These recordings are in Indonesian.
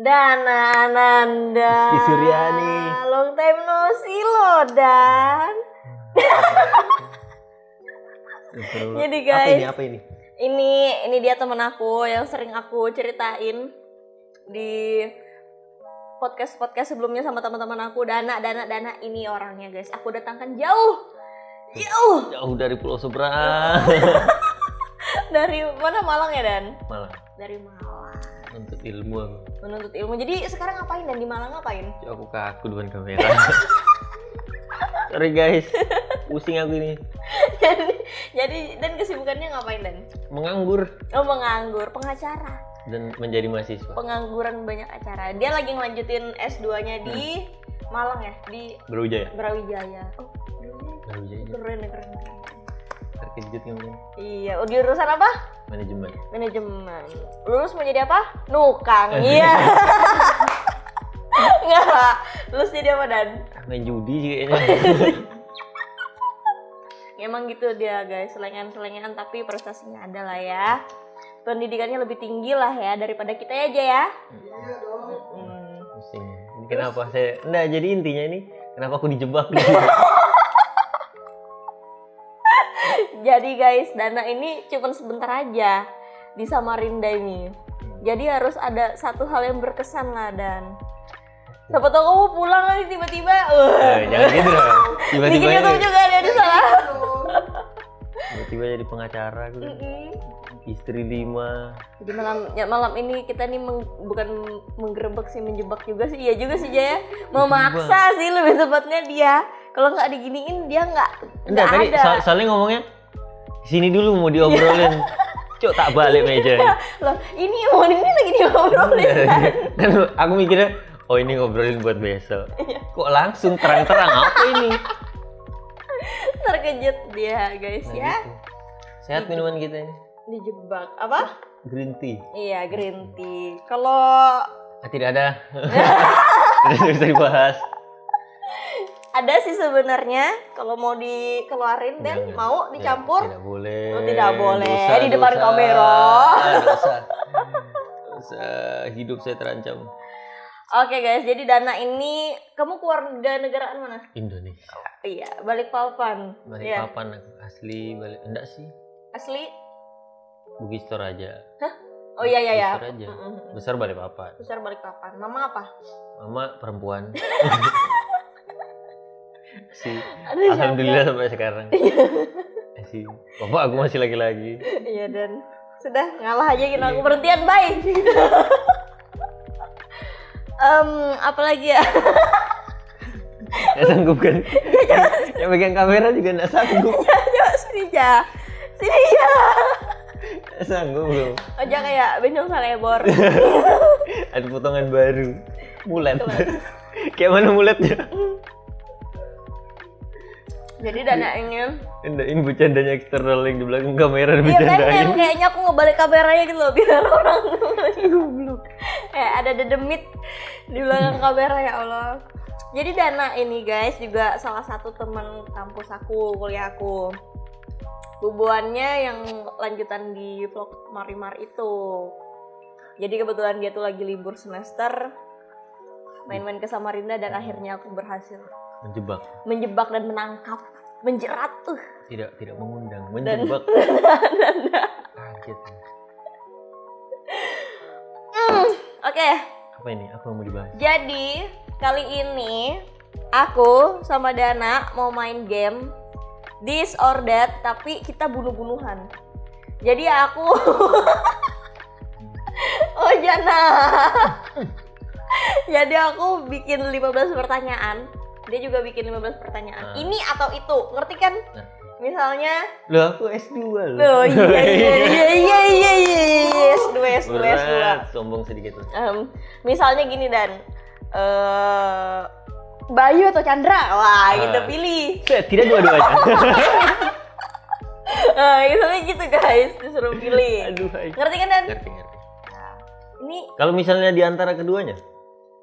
Dana Ananda. Rizky Suryani. Long time no see lo, Dan. Jadi guys, apa ini? Ini dia temen aku yang sering aku ceritain di podcast sebelumnya sama teman-teman aku. Dana ini orangnya guys. Aku datangkan jauh dari Pulau Seberang. Dari mana? Malang ya, Dan? Malang. Dari Malang. Menuntut ilmu. Jadi sekarang ngapain, Dan? Di Malang ngapain? Aku kaku depan kamera. Sorry guys, pusing aku ini. jadi Dan kesibukannya ngapain, Dan? Menganggur Menganggur, pengacara dan menjadi mahasiswa. Pengangguran banyak acara. Dia lagi ngelanjutin S2-nya di Malang ya, di Brawijaya. Oh, Brawijaya. keren. Terkejut ngomong. Iya, di urusan apa? Manajemen. Lulus mau jadi apa? Nukang. Iya. Enggak. Lulus jadi apa, Dan? Main judi sih kayaknya. Emang gitu dia guys, selengean tapi prestasinya ada lah ya. Pendidikannya lebih tinggi lah ya daripada kita aja ya. Iya dong. Pusing. Ini kenapa saya? Nah, jadi intinya ini kenapa aku dijebak gitu. Jadi guys, Dana ini cuma sebentar aja di Samarinda ini. Jadi harus ada satu hal yang berkesan lah, Dan. Siapa tahu kamu pulang lagi tiba-tiba. Jangan gitu dong. Tiba-tiba bikin YouTube juga ada di sana. Tiba-tiba jadi pengacara gitu. Istri 5. Jadi malam ini kita nih bukan menggerebek sih, menjebak juga sih. Iya juga sih, Jaya. Memaksa sih lebih tepatnya dia. Kalau nggak diginiin dia nggak tadi ada. Soalnya ngomongnya sini dulu mau diobrolin. Cok tak balik meja. Loh, ini lagi diobrolin. Kan aku mikirnya, oh ini ngobrolin buat besok. Kok langsung terang-terang apa ini? Terkejut dia guys ya. Gitu. Sehat minuman kita ini. Dijebak. Apa? Green tea. Iya, green tea. Kalau tidak ada. Tidak bisa dibahas. Ada sih sebenarnya, kalau mau dikeluarin Dan mau dicampur. Tidak boleh. Tidak boleh. Dosa, di depan kamera. Dosa. Hidup saya terancam. Oke guys, jadi Dana ini kamu keluarga negaraan mana? Indonesia. Iya, Balikpapan. Balikpapan asli balik. Enggak sih. Asli? Bugis Toraja. Hah? Oh iya. Bugis Toraja. Besar Balikpapan. Besar Balikpapan. Mama apa? Mama perempuan. Alhamdulillah sampai sekarang. Bapak aku masih lagi-lagi. Iya, Dan sudah ngalah aja gitu aku berhentian, bye. Apalagi ya? Nggak sanggup kan? Yang pegang kamera juga nggak sanggup. Coba sini ya. Nggak sanggup belum. Aja kayak bencong salebor. Ada potongan baru. Mulet. Kayak mana muletnya? Jadi Dana ingin ini bercandanya eksternal yang di belakang kamera iya bercandain. kan, kayaknya aku ngebalik kameranya gitu loh biar orang goblok. Ada dedemit di belakang kamera, ya Allah. Jadi Dana ini guys juga salah satu teman kampus aku, kuliah aku. Hubungannya yang lanjutan di vlog Marimar itu. Jadi kebetulan dia tuh lagi libur semester, main-main ke Samarinda dan akhirnya aku berhasil menjebak dan menangkap, menjerat tidak mengundang, menjebak. Kaget. Oke. Apa ini? Apa yang mau dibahas? Jadi kali ini aku sama Dana mau main game This or That, tapi kita bunuh-bunuhan. Jadi aku oh Jana. Jadi aku bikin 15 pertanyaan. Dia juga bikin 15 pertanyaan. Ini atau itu, ngerti kan? Misalnya Loh, aku S2 loh. Oh iya. S2. Sombong sedikit. Misalnya gini, Dan. Bayu atau Chandra? Wah, gitu pilih. Tidak dua-duanya. Misalnya gitu guys, disuruh pilih. Aduh, ngerti kan, Dan? Ngerti. Ini kalau misalnya di antara keduanya?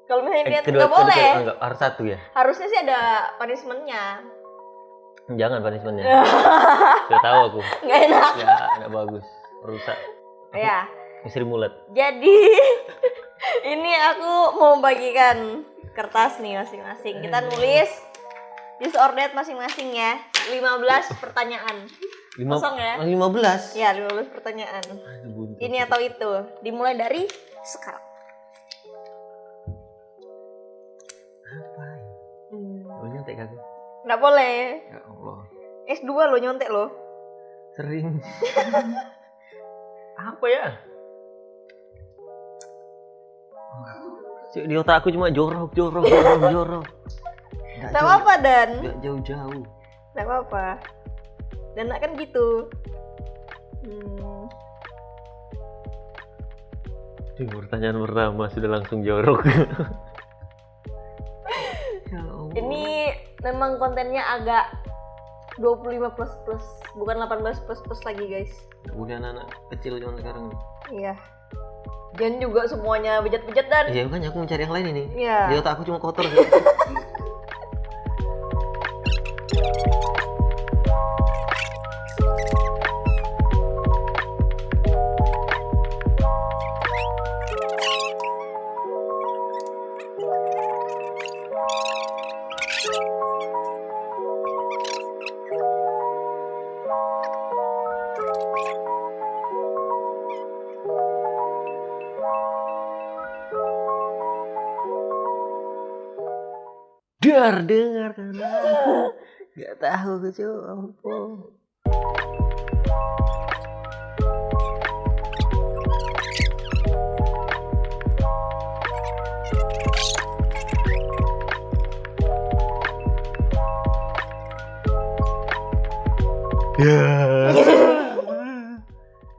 Kalau misalnya nggak boleh. Enggak, harus satu ya? Harusnya sih ada punishment-nya. Jangan punishment-nya. Sudah tahu aku. Nggak enak. Ya, enggak bagus. Rusak. Ya. Istri mulet. Jadi Ini aku mau bagikan kertas nih masing-masing. Kita nulis disordered masing-masing ya. 15 pertanyaan. Kosong ya? 15? Ya, 15 pertanyaan. Ini atau itu. Dimulai dari sekarang. Apa ya? Lo nyontek aku? Nggak boleh. Ya Allah. S2 lo nyontek lo. Sering. Apa ya? Cuk, di otak aku cuma jorok. Nggak apa-apa Dan. Nggak jauh-jauh. Nggak apa-apa. Dan kan gitu. Pertanyaan pertama sudah langsung jorok. Ya Allah. Ini memang kontennya agak 25 plus, bukan 18 plus lagi guys. Udah anak kecil zaman sekarang. Iya. Dan juga semuanya bejat-bejat Dan. Iya makanya aku mencari yang lain ini. Iya. Di otak aku cuma kotor. Dar dengarkan aku. Gak tahu kecil apa.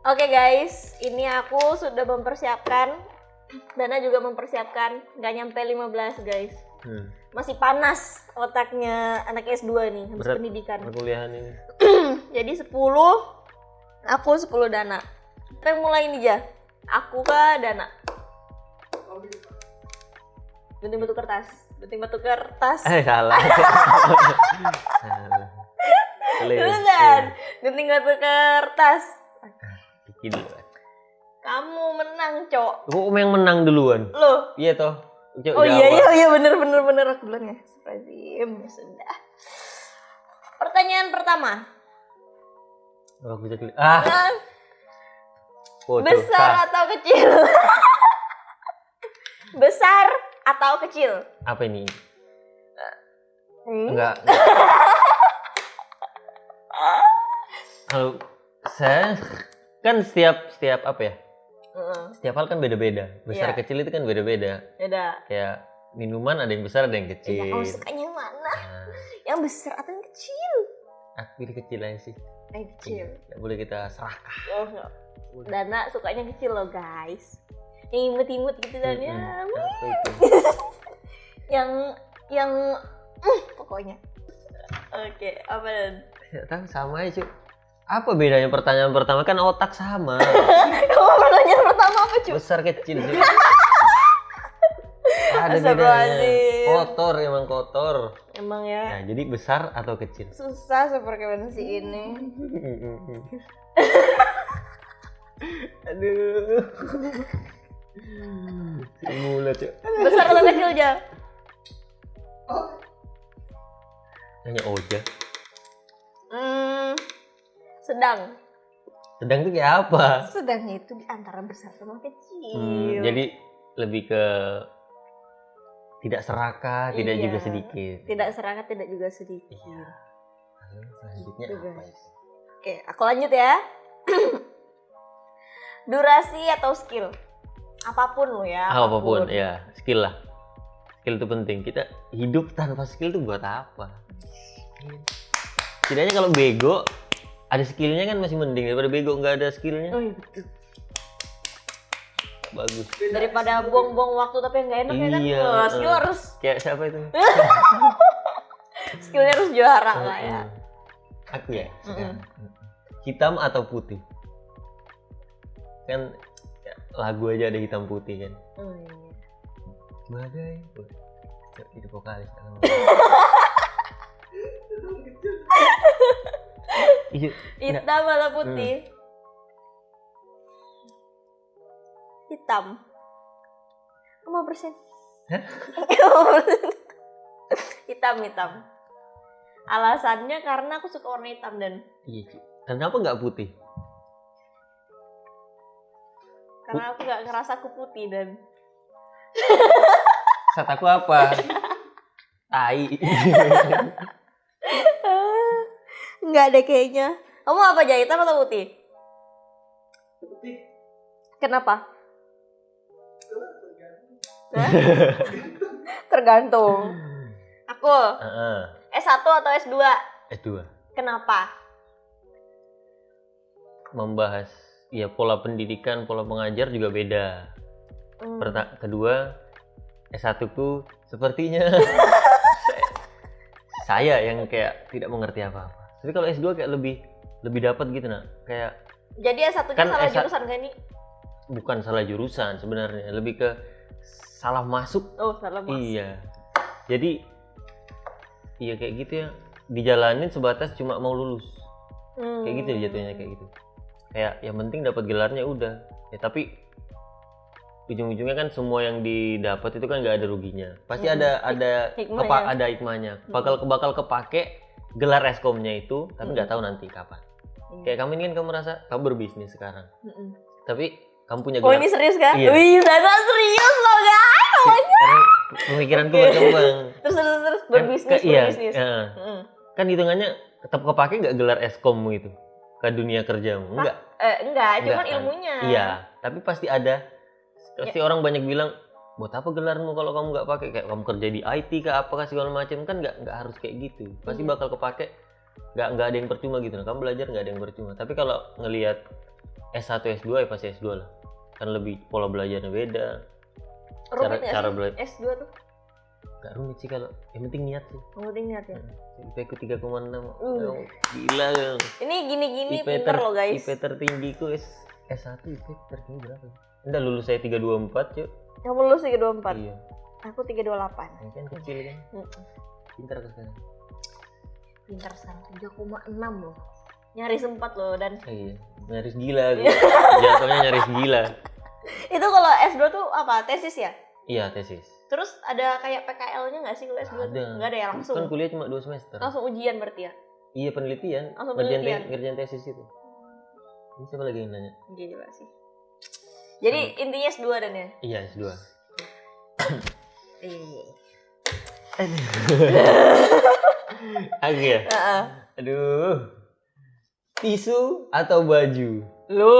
Oke guys, ini aku sudah mempersiapkan. Dana juga mempersiapkan. Nggak nyampe 15 guys. Masih panas otaknya anak S2 nih habis Berat pendidikan. perkuliahan ini. Jadi 10 aku 10 Dana. Kita mulai ini aja. Aku ke Dana. Gunting batu kertas. Salah. Salah. Duluan. Gunting batu kertas. Bikin dulu. Kamu menang, Cok. Kok yang menang duluan? Loh. Iya toh. Oh iya bener aku duluan ya. Astagfirullahaladzim, sudah. Pertanyaan pertama. Aku jadi Besar atau kecil? Besar atau kecil? Apa ini? Hmm? Enggak. Kalau saya kan setiap apa ya? Setiap hal kan beda-beda. Besar kecil itu kan beda-beda. Beda. Kayak minuman ada yang besar ada yang kecil. Iya, kamu sukanya yang mana? Yang besar atau yang kecil? Aku pilih kecil aja sih. Yang kecil. Tidak boleh kita serakah. Oh enggak. Dana sukanya kecil loh guys. Yang imut-imut gitu dan ya. Apa itu? yang pokoknya. Oke, apa Dan? Tidak tahu sama aja cuy. Apa bedanya pertanyaan pertama kan otak sama. Kamu pertanyaan pertama apa cuy? Besar kecil sih. Ada bedanya. Kotor emang kotor. Emang ya. Nah, jadi besar atau kecil? Susah sefrekuensi ini. Aduh. Mula cuy. Besar atau kecil aja? Hanya Oja. Sedang. Sedang itu kayak apa? Sedangnya itu di antara besar sama kecil. Jadi lebih ke tidak serakah, tidak juga sedikit. Tidak serakah, tidak juga sedikit. Iya. Selanjutnya Gitu, apa guys. itu? Oke, aku lanjut ya. Durasi atau skill? Apapun lo ya. Apapun, ya. Skill lah. Skill itu penting. Kita hidup tanpa skill itu buat apa? Setidaknya kalau bego ada skillnya kan masih mending daripada bego nggak ada skillnya. Oh iya betul. Bagus. Daripada buang-buang waktu tapi nggak enak ya kan. Iya. Wah, skill harus. Kayak siapa itu? Skillnya harus juara lah ya. Aku ya. Hitam atau putih? Kan ya, lagu aja ada hitam putih kan. Badai. Itu vokalis. Hitam atau putih? Hitam. 5%. Hah? Hitam. Alasannya karena aku suka warna hitam dan Iya, Ci. Kenapa nggak putih? karena aku nggak ngerasa aku putih dan Saat aku apa? Tai. nggak ada kayaknya. Kamu apa aja, hitam atau putih? Putih. Kenapa? Hah? Tergantung. Aku S1 atau S2? S2. Kenapa? Membahas ya pola pendidikan, pola pengajar juga beda. Kedua, S1 ku sepertinya saya yang kayak tidak mengerti apa-apa. Tapi kalau S2 kayak lebih dapat gitu nak. Kayak Jadi S1-nya Kan salah S1 jurusan kan ini? bukan salah jurusan sebenarnya, lebih ke salah masuk. Oh, salah mas. Iya. Jadi iya kayak gitu ya. Dijalanin sebatas cuma mau lulus. Kayak gitu jatuhnya kayak gitu. Kayak yang penting dapat gelarnya udah. Ya tapi ujung-ujungnya kan semua yang didapat itu kan nggak ada ruginya. Pasti ada Hikmah ya? ada hikmahnya. Bakal kepake gelar eskomnya itu, tapi nggak tahu nanti kapan. Kayak kamu ini kan kamu merasa kamu berbisnis sekarang. Tapi kamu punya Oh gelar. ini serius kan? Iya. Wih, Dana serius loh guys. Karena pemikiranku berkembang. Terus berbisnis. Iya. Berbisnis. Kan hitungannya tetap kepake nggak gelar eskommu itu ke dunia kerjamu? Enggak. Enggak, cuman kan? ilmunya. Iya, tapi pasti ada. Pasti orang banyak bilang, buat apa gelarmu kalau kamu nggak pakai? Kayak kamu kerja di IT kah apakah segala macam, kan nggak harus kayak gitu. Pasti bakal kepake. Nggak ada yang percuma gitu. Kamu belajar nggak ada yang percuma. Tapi kalau ngelihat S1 S2 ya pasti S2 lah. Kan lebih pola belajarnya beda. Rumit nggak cara sih belajar S2 tuh? nggak rumit sih kalau yang penting niat sih. Yang penting niat ya. IP ku 3,6. Gila kan. Ini gini-gini IP pinter loh guys. IP tertinggiku S1 IP tertinggi berapa? Enggak, lulus saya 324, Cuk. Kamu lulus 324. Iya. Aku 328. Ini kan kecil kan. Pintar aku sekarang. Pinter sekarang 3,6 loh. Nyaris 4 loh dan Iya, nyaris gila aku. Jatuhnya nyaris gila. itu kalau S2 tuh apa? Tesis ya? Iya, tesis. Terus ada kayak PKL-nya nggak sih kalau S2 tuh? Ada. Nggak ada ya langsung. Kan kuliah cuma 2 semester. Langsung ujian berarti ya? Iya, penelitian. Langsung Ngerjain penelitian. ngerjain tesis itu. Ini siapa lagi yang nanya? Gila sih. Jadi intinya S2 dan ya? Iya, S2. Aku ya? Aduh. Tisu atau baju? Lu?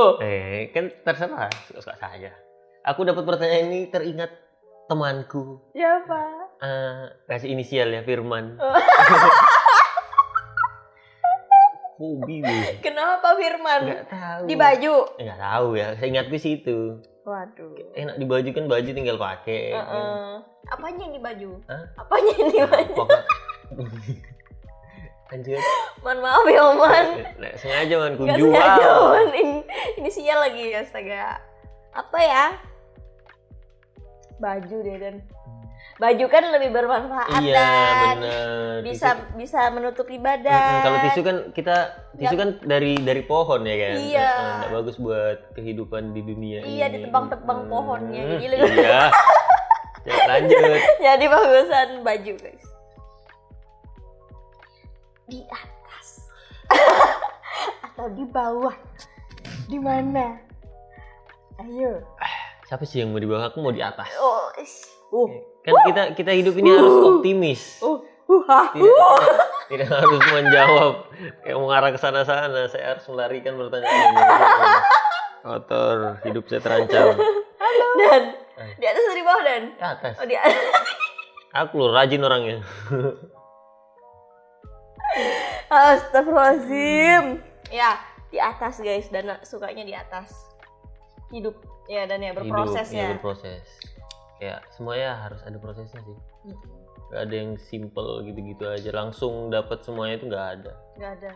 Kan terserah, suka-suka saja. Aku dapat pertanyaan ini teringat temanku. Siapa? Kasih inisial ya, Firman. Hobi gue. Kenapa Firman? Nggak tahu. Di baju? Nggak tahu ya, saya ingatku sih itu. Waduh. Enak di baju kan, baju tinggal pakai. Apanya yang di baju? Hah? Apanya yang di baju? Pokok. Lanjut. Man maaf ya Man. Nggak sengaja man, ku Nggak jual. sengaja Man. Inisial lagi astaga. Apa ya? Baju deh dan baju kan lebih bermanfaat Iya, dan benar. bisa menutupi badan. Kalau tisu kan tisu kan dari pohon ya kan. Iya. Nggak bagus buat kehidupan di dunia ini. Iya, ditebang-tebang pohonnya. Jadi lebih Iya. Ya, lanjut. jadi bagusan baju guys. Di atas atau di bawah? Di mana? Ayo. Siapa sih yang mau di bawah? Aku mau di atas. Oh, Kan kita hidup ini harus optimis. Tidak harus menjawab yang mengarah ke sana-sana. Saya harus melarikan pertanyaan ini. Kotor, hidup saya terancam. Dan di atas atau di bawah dan? Di atas. Oh di atas. Aku loh rajin orangnya. Astagfirullahaladzim. Ya, di atas guys. Dan sukanya di atas. Hidup ya dan ya berproses Hidup, ya. Berproses. Kayak semuanya harus ada prosesnya sih. Gak ada yang simple gitu-gitu aja langsung dapat semuanya, itu nggak ada. Nggak ada.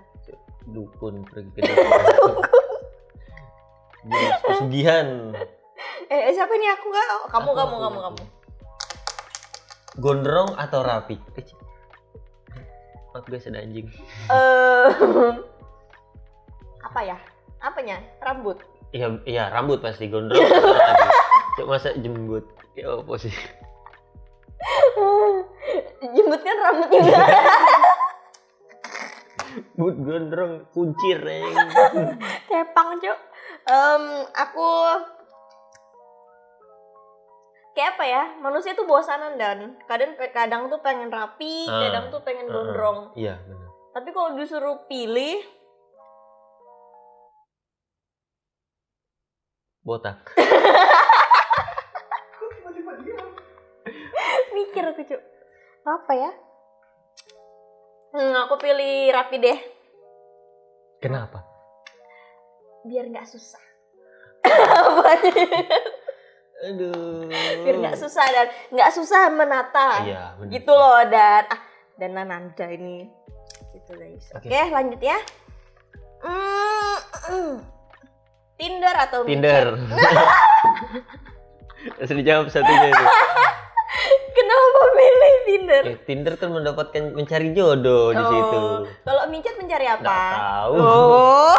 Dukun pergi ke dukun. Pesugihan. Siapa nih aku nggak? Oh, kamu. Gondrong atau rapi? Maaf guys, ada anjing. Apa ya? Apanya? Rambut. Iya rambut pasti gondrong atau rapi. Coba masa jembut. Kayak apa sih? Jembut kan rambut juga. But gondrong kuncir Kepang, Cuk. Aku kayak apa ya? Manusia tuh bosanan dan kadang tuh pengen rapi, kadang tuh pengen gondrong. Iya, benar. Tapi kalau disuruh pilih Botak. Kok tiba-tiba diam? mikir aku, Cuk. Apa ya? Aku pilih rapi deh. Kenapa? Biar nggak susah. Apa nih? Aduh. Biar nggak susah dan nggak susah menata. Iya, benar. Gitu loh dan Nanda ini. Gitu guys. Oke. Oke, lanjut ya. Tinder atau Tinder. Harus dijawab satunya itu. Kenapa pilih Tinder? Tinder kan mendapatkan mencari jodoh di situ. Kalau micet mencari apa? Nggak tahu. Oh.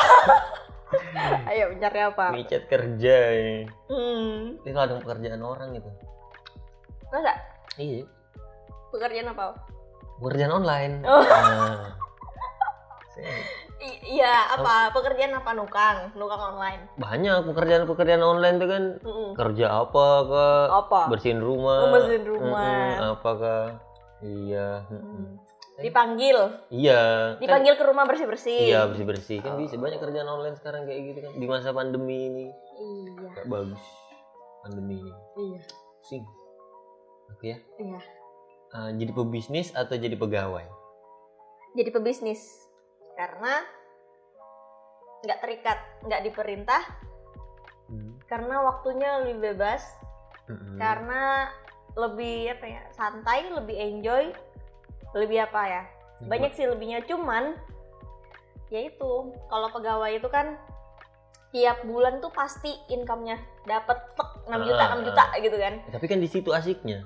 Ayo mencari apa? Micet kerja ya. Hmm. Itu ladang pekerjaan orang itu. Masa? Iya. Pekerjaan apa? Pekerjaan online. Oh. Nah. Iya, apa? Pekerjaan apa? Nukang online. Banyak pekerjaan online tuh kan. Mm-mm. Kerja apa kah? Apa? Bersihin rumah. Bersihin rumah. Apakah? Iya. Dipanggil Iya. ke rumah bersih-bersih. Iya, bersih-bersih. Kan bisa banyak kerjaan online sekarang kayak gitu kan. Di masa pandemi ini. Iya. Gak bagus. Pandemi ini. Iya. Sing. Oke ya. Iya. Jadi pebisnis atau jadi pegawai? Jadi pebisnis. Karena nggak terikat, nggak diperintah. Karena waktunya lebih bebas. Karena lebih apa ya? Santai, lebih enjoy. Lebih apa ya? Banyak sih lebihnya, cuman ya itu, kalau pegawai itu kan tiap bulan tuh pasti income-nya dapat 6 juta gitu kan. Tapi kan di situ asiknya.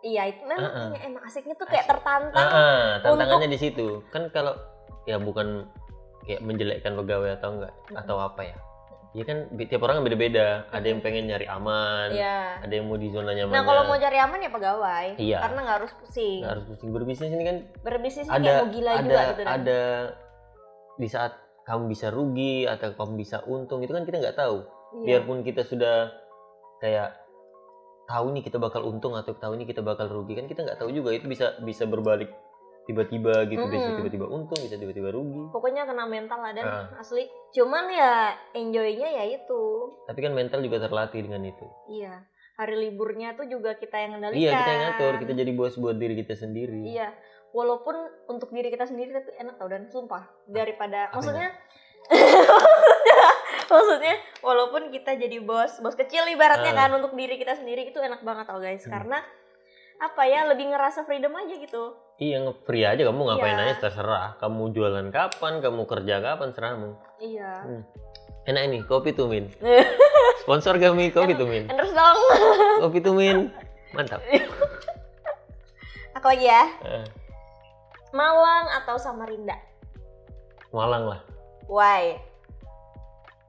Iya, itu memang emang asiknya tuh kayak tertantang. Tantangannya di situ. Kan kalau ya bukan kayak menjelekkan pegawai atau enggak atau apa ya. Ya kan tiap orang kan beda-beda. Ada yang pengen nyari aman, Iya. ada yang mau di zona nyaman. Nah, kalau mau cari aman ya pegawai. Iya. Karena nggak harus pusing. Nggak harus pusing. Berbisnis ini kan Berbisnis ini kayak mau gila juga gitu kan. ada di saat kamu bisa rugi atau kamu bisa untung itu kan kita nggak tahu. Iya. Biarpun kita sudah kayak tahu nih kita bakal untung atau tahu nih kita bakal rugi, kan kita nggak tahu juga, itu bisa berbalik tiba-tiba gitu. Bisa tiba-tiba untung, bisa tiba-tiba rugi. Pokoknya kena mental lah dan asli. Cuman ya enjoy-nya ya itu. Tapi kan mental juga terlatih dengan itu. Iya. Hari liburnya tuh juga kita yang kendalikan. Iya, kita yang ngatur, kita jadi bos buat diri kita sendiri. Iya. Walaupun untuk diri kita sendiri tapi enak tau dan sumpah daripada maksudnya walaupun kita jadi bos kecil ibaratnya kan, untuk diri kita sendiri itu enak banget tau guys. Karena apa ya, lebih ngerasa freedom aja gitu. Iya, nge-free aja, kamu ngapain Iya. aja terserah. Kamu jualan kapan, kamu kerja kapan, serahmu. Iya. Enak ini, Kopi Tumin. Sponsor kami Kopi Tumin. Endorse dong. Kopi Tumin. Mantap. Aku lagi ya. Eh, Malang atau Samarinda? Malang lah. Why?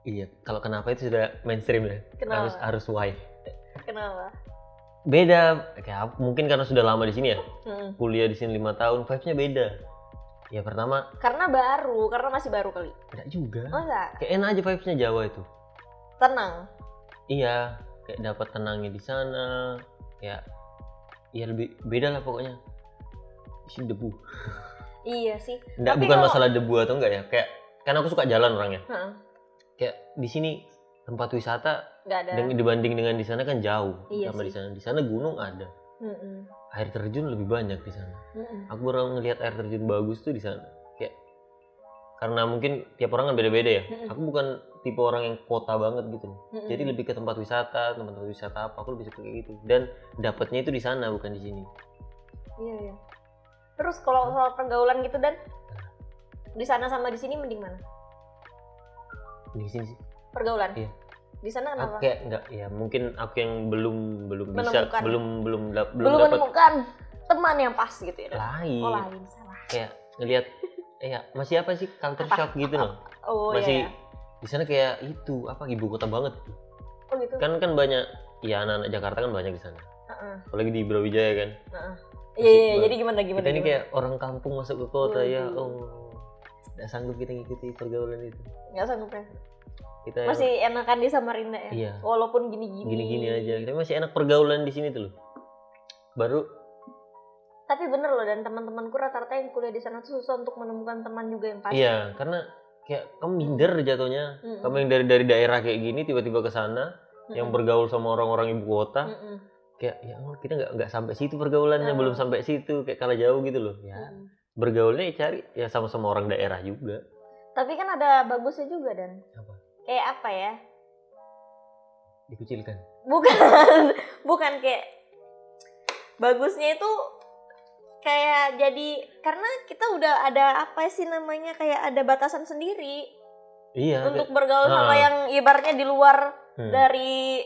Iya, kalau kenapa itu sudah mainstream ya. Kenapa? Harus why. Kenapa? Beda, kayak mungkin karena sudah lama di sini ya. Hmm. Kuliah di sini 5 tahun, vibes-nya beda. Ya pertama, Karena masih baru kali. enggak juga. Masa? Kayak enak aja vibes-nya Jawa itu. Tenang. Iya, kayak dapat tenangnya di sana. Kayak ya lebih beda lah pokoknya. Isi debu. Iya sih. Enggak, Tapi bukan kalau- masalah debu atau enggak ya. Kayak kan aku suka jalan orangnya. Heeh. Kayak di sini tempat wisata Nggak ada. dibanding dengan di sana kan jauh. Iya Sama sih. di sana gunung ada. Mm-mm. Air terjun lebih banyak di sana. Mm-mm. Aku baru ngelihat air terjun bagus tuh di sana. Kayak karena mungkin tiap orang kan beda-beda ya. Aku bukan tipe orang yang kota banget gitu. Mm-mm. Jadi lebih ke tempat wisata apa, aku lebih suka kayak gitu. Dan dapatnya itu di sana bukan di sini. Iya, iya. Terus kalau soal pergaulan gitu dan di sana sama di sini mending mana? Di sini sih. Pergaulan. Iya. Di sana Aku kenapa? kayak enggak ya, mungkin aku yang belum bisa Menemukan. belum dapat menemukan teman yang pas gitu ya. Dan? lain. Oh, lain salah. Kayak ngelihat masih apa sih culture shock gitu loh. Oh Masih iya. di sana kayak itu apa ibu kota banget. Oh gitu. Kan banyak ya anak-anak Jakarta kan banyak di sana. Heeh. Apalagi di Brawijaya kan. Heeh. Iya, jadi gimana Kita ini kayak orang kampung masuk ke kota ya. Nggak sanggup kita ngikuti pergaulan itu. nggak sanggup ya. Kita Masih enakan di Samarinda ya. Iya. Walaupun gini-gini aja. Kita masih enak pergaulan di sini tuh loh. Baru Tapi bener loh, dan teman-temanku rata-rata yang kuliah di sana tuh susah untuk menemukan teman juga yang pas. iya, karena kayak kamu minder jatuhnya. Mm-mm. Kamu yang dari daerah kayak gini tiba-tiba ke sana yang bergaul sama orang-orang ibu kota. Mm-mm. Kayak ya Allah, kita nggak sampai situ pergaulannya, belum sampai situ, kayak kalah jauh gitu loh. Ya, Mm. bergaulnya ya cari ya sama-sama orang daerah juga. Tapi kan ada bagusnya juga, Dan. Apa? Kayak apa ya? Dikucilkan. Bukan kayak bagusnya itu kayak jadi karena kita udah ada apa sih namanya, kayak ada batasan sendiri Iya. untuk bergaul sama yang ibaratnya di luar dari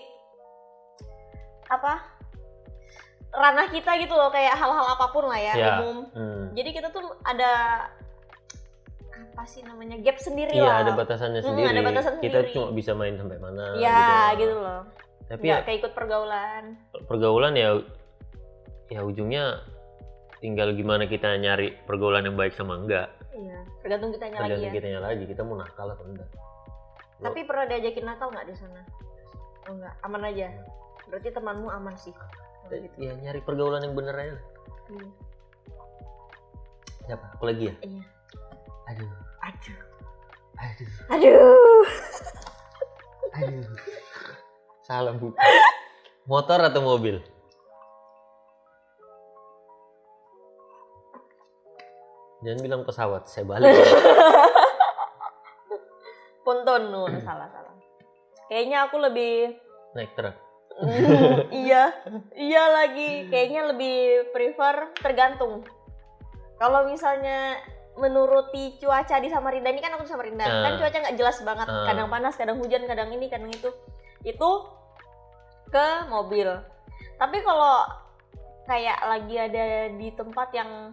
apa ranah kita gitu loh, kayak hal-hal apapun lah ya, umum. Jadi kita tuh ada apa sih namanya, gap sendiri lah. Iya, ada batasannya sendiri. Ada batasan kita sendiri. cuma bisa main sampai mana. Ya gitu loh. Tapi Nggak ya kayak ikut pergaulan. pergaulan ya ujungnya tinggal gimana kita nyari pergaulan yang baik sama enggak. Iya, tergantung kitanya lagi ya. Kitanya lagi, kita mau nakal atau enggak. Tapi pernah diajakin nakal nggak di sana? Oh enggak, aman aja. Berarti temanmu aman sih. Gitu. Ya nyari pergaulan yang bener aja. Siapa? Aku lagi ya? Iya. Aduh. Salah bukan. Motor atau mobil? Jangan bilang pesawat, saya balik. Ponton, salah. Kayaknya aku lebih Naik truk. iya lagi. Kayaknya lebih prefer tergantung. Kalau misalnya menuruti cuaca di Samarinda, ini kan aku di Samarinda, kan cuaca nggak jelas banget, kadang panas, kadang hujan, kadang ini, kadang itu ke mobil. Tapi kalau kayak lagi ada di tempat yang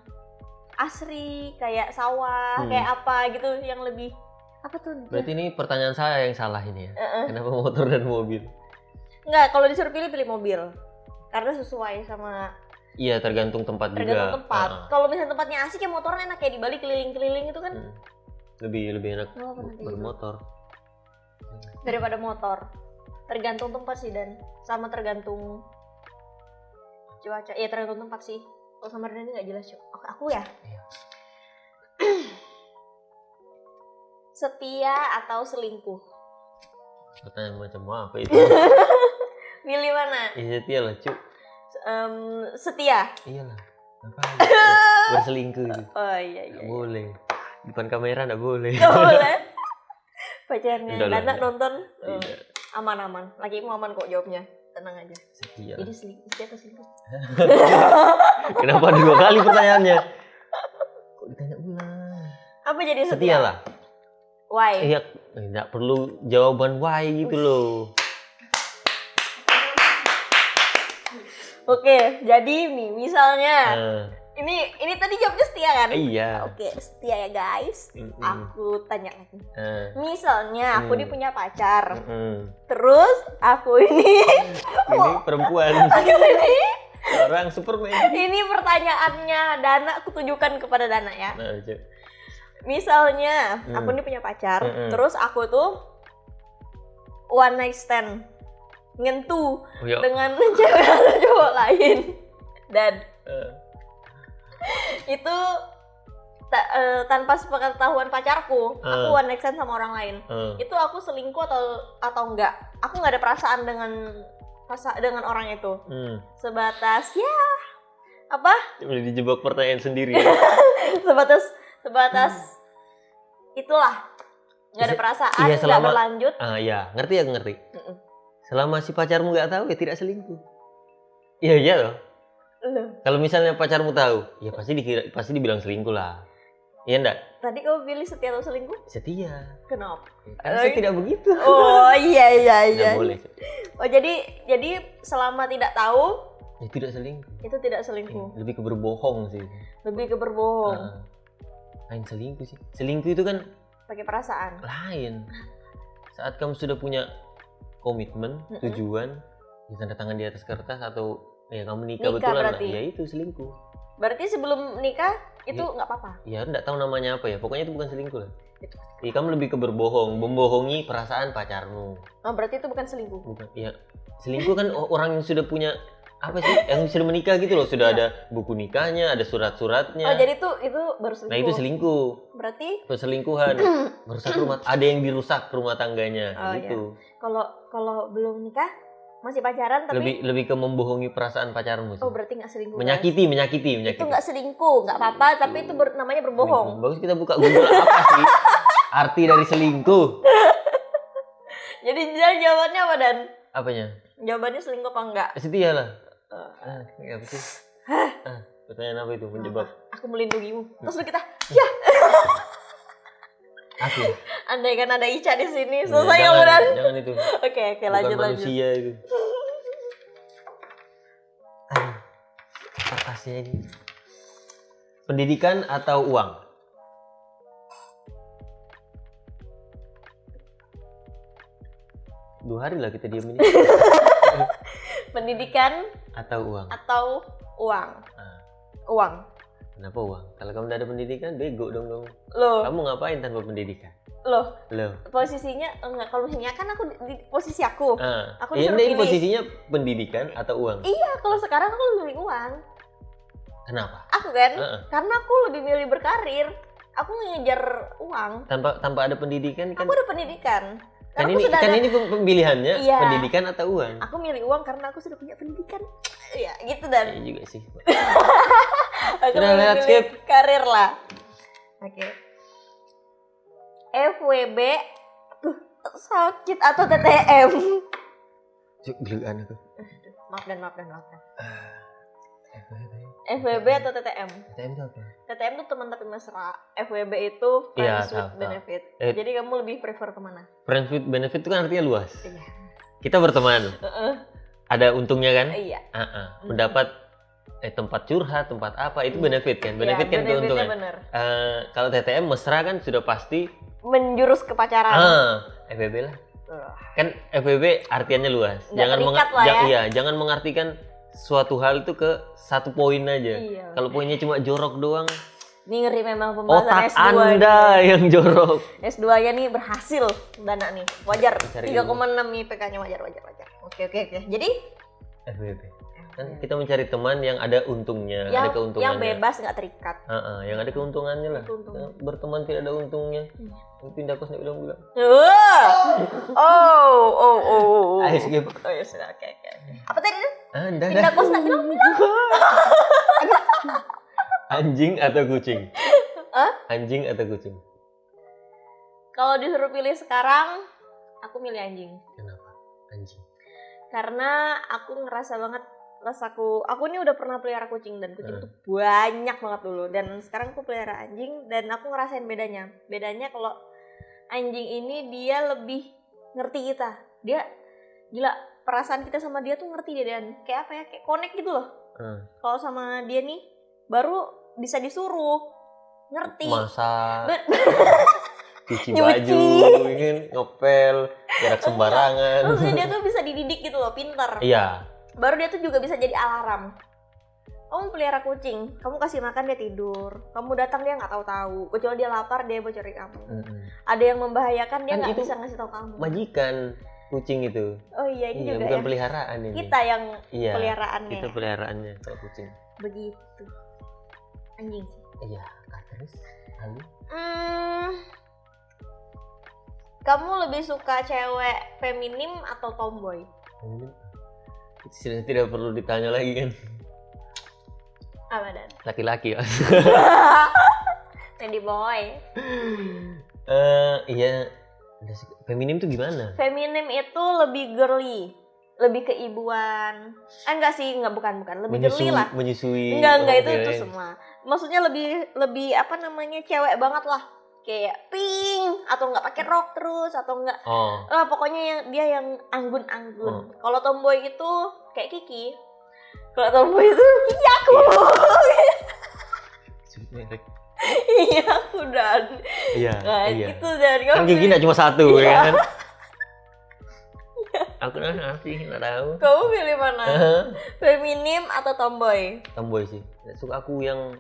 asri, kayak sawah, kayak apa gitu, yang lebih apa tuh? Berarti ini pertanyaan saya yang salah ini ya. Kenapa motor dan mobil? Enggak, kalau disuruh pilih mobil. Karena sesuai sama. Iya, tergantung tempat juga. Tergantung tempat. Kalau misalnya tempatnya asik ya motornya enak, kayak di Bali keliling-keliling itu kan. Lebih enak bermotor daripada motor. Tergantung tempat sih, dan sama tergantung cuaca. Iya, tergantung tempat sih. Kalau Samarinda ini nggak jelas, Cok. Aku ya. Iya. Setia atau selingkuh? Pertanyaan macam apa itu? Pilih mana? Ya setia lah, Cuk. Setia. Iyalah. Ngapain? Berselingkuh itu. Oh iya. Nggak boleh. Depan kamera nggak boleh. Nggak boleh. Pacarnya Udah lah, Dana nonton. Iya. Aman. Lakimu aman kok jawabnya. Tenang aja. Setia. Jadi setia atau selingkuh? Kenapa ada 2 kali pertanyaannya? Kok ditanya ulang? Apa jadi setia? Setia lah. Why? Iya, nggak perlu jawaban why gitu loh. Oke, jadi nih misalnya ini tadi jawabnya setia kan? Iya. Oke, setia ya guys. Aku tanya lagi. Misalnya aku Mm. ini punya pacar, terus aku ini perempuan. aku ini Orang Superman. ini pertanyaannya Dana, aku tujukan kepada Dana ya. Nah, Cuk. Misalnya aku ini punya pacar, terus aku tuh one night stand, ngentu dengan cewek atau cowok lain, dan itu tanpa sepengetahuan pacarku, aku one night stand sama orang lain. Itu aku selingkuh atau enggak? Aku nggak ada perasaan dengan orang itu. Sebatas ya apa? Udah dijebak pertanyaan sendiri. sebatas itulah, nggak ada perasaan, iya, nggak berlanjut. Iya, ngerti ya, ngerti. Selama si pacarmu nggak tahu ya tidak selingkuh. Iya loh. Kalau misalnya pacarmu tahu, ya pasti dibilang selingkuh lah. Iya enggak? Tadi kamu pilih setia atau selingkuh? Setia. Kenapa? Karena saya tidak begitu. Oh iya. Nggak boleh. Oh jadi selama tidak tahu Ya tidak selingkuh. itu tidak selingkuh. Lebih ke berbohong sih. Lebih ke berbohong. Lain selingkuh sih. Selingkuh itu kan Pakai perasaan. lain. Saat kamu sudah punya komitmen, tujuan, tanda tangan di atas kertas atau ya kamu nikah Nikah betulan berarti? lah. Ya itu selingkuh. Berarti sebelum nikah itu Iya. nggak apa-apa. Ya enggak tahu namanya apa ya. Pokoknya itu bukan selingkuh lah. Itu. Iya, kamu lebih ke membohongi perasaan pacarmu. Oh, berarti itu bukan selingkuh. Bukan. Ya, selingkuh kan orang yang sudah punya apa sih? Yang sudah menikah gitu loh, sudah Iya. ada buku nikahnya, ada surat-suratnya. Oh, jadi itu baru selingkuh. Nah, itu selingkuh. Berarti Perselingkuhan. Merusak ada yang dirusak rumah tangganya Oh, gitu. kalau belum nikah masih pacaran tapi Lebih ke membohongi perasaan pacarmu sih. oh berarti nggak selingkuh. guys. menyakiti. Itu nggak selingkuh, nggak apa-apa, tapi itu namanya berbohong. Bagus kita buka Google apa sih arti dari selingkuh. Jadi jawabannya apa Dan? Apanya? Jawabannya selingkuh apa enggak? Setia lah. Ya apa sih? Pertanyaan apa itu? Menjebak Aku melindungimu. Terus kita, aku. andai kan ada Ica di sini, Ya, selesai kamu Dan. jangan itu. Oke, Bukan lanjut. manusia itu. Kertasnya ini. Pendidikan atau uang? Dua hari lah kita diam ini. Pendidikan Atau uang? atau uang? Ah. Uang. Kenapa uang? Kalau kamu udah ada pendidikan, bego dong kamu. Loh, Kamu ngapain tanpa pendidikan? loh, Loh. posisinya enggak, kalau misalnya kan aku di posisi aku. Aku Ya, disuruh ini pilih. posisinya pendidikan atau uang? Iya, kalau sekarang aku lebih milih uang. Kenapa? Aku kan, Heeh. karena aku lebih milih berkarir. Aku ngejar uang. Tanpa ada pendidikan kan? Aku ada pendidikan. Kan Karena ini aku sudah ada, ini pemilihannya Iya. pendidikan atau uang? aku milih uang karena aku sudah punya pendidikan. Ya, gitu Dan. Iya juga sih. Aku Udah, lebih lihat, milih skip. karir lah. Oke. FWB sakit atau TTM? Gelegan aku. Maaf Dan. FWB atau TTM? TTM itu apa? TTM itu teman tapi mesra. FWB itu Iya, friends with tahu. benefit. Eh. Jadi kamu lebih prefer kemana? Friends with benefit itu kan artinya luas. Iya. Kita berteman, Heeh. ada untungnya kan? Iya. Mendapat tempat curhat, tempat apa itu benefit kan? Benefit Iya, kan benefitnya keuntungan. bener. Kalau TTM mesra kan sudah pasti. Menjurus ke pacaran. FWB lah. Kan FWB artiannya luas. Nggak terikat lah ya. Iya, jangan mengartikan suatu hal itu ke satu poin aja. Iya. Kalau poinnya cuma jorok doang, Ini ngeri memang pembahasan otak S2 Anda yang jorok. S2-nya nih berhasil Dana nih. Wajar. Cari 3,6 IPK-nya wajar. Oke. Jadi FWB. Kan kita mencari teman yang ada untungnya, ada keuntungannya. yang bebas nggak terikat. Yang ada keuntungannya lah. Keuntungan. Berteman tidak ada untungnya. Pindah kos nggak bilang. Oh. Ayo skip. Oh ya sudah, oke. Apa tadi? Anda Pindah kos nggak bilang. Anjing atau kucing? Hah? Anjing atau kucing? Kalau disuruh pilih sekarang, aku milih anjing. Kenapa? Anjing. Karena aku ngerasa banget aku ini udah pernah pelihara kucing dan kucing tuh Hmm. banyak banget dulu, dan sekarang aku pelihara anjing dan aku ngerasain bedanya kalau anjing ini dia lebih ngerti kita, dia gila, perasaan kita sama dia tuh ngerti dia, dan kayak apa ya, kayak connect gitu loh. Kalau sama dia nih baru bisa disuruh ngerti. Masak, Ben- cuci Nyuci. baju, ingin ngepel, gerak sembarangan. Maksudnya dia tuh bisa dididik gitu loh, pinter. Iya. Baru dia tuh juga bisa jadi alarm. Kamu pelihara kucing, kamu kasih makan dia tidur, kamu datang dia nggak tahu-tahu, kecuali dia lapar dia bocorin kamu. Ada yang membahayakan dia Kan nggak itu bisa ngasih tahu kamu. Majikan kucing itu. Oh iya, ini juga bukan ya. peliharaan ini. Kita yang Iya, peliharaannya. Kita peliharaannya kalau kucing. Begitu. Anjing sih. Iya, terus lalu Kamu lebih suka cewek feminim atau tomboy? itu sudah tidak perlu ditanya lagi kan. Apa Dan? Laki-laki. Lady boy. Iya. Feminim tuh gimana? Feminim itu lebih girly, lebih keibuan. Enggak sih, bukan. Lebih girly lah. Menyusui. Enggak itu oke. semua. Maksudnya lebih apa namanya, cewek banget lah. Kayak pink atau enggak pakai rok terus atau enggak. Pokoknya yang anggun-anggun. Kalau tomboy itu kayak Kiki. Kalau tomboy itu Kiki aku. Iya, aku Dan. Iya. Nah, Iya. gitu Dan. Kan Kiki nggak cuma satu ya kan? Aku sih nggak tahu. Kamu pilih mana? Feminim atau tomboy? Tomboy sih. Nggak suka aku yang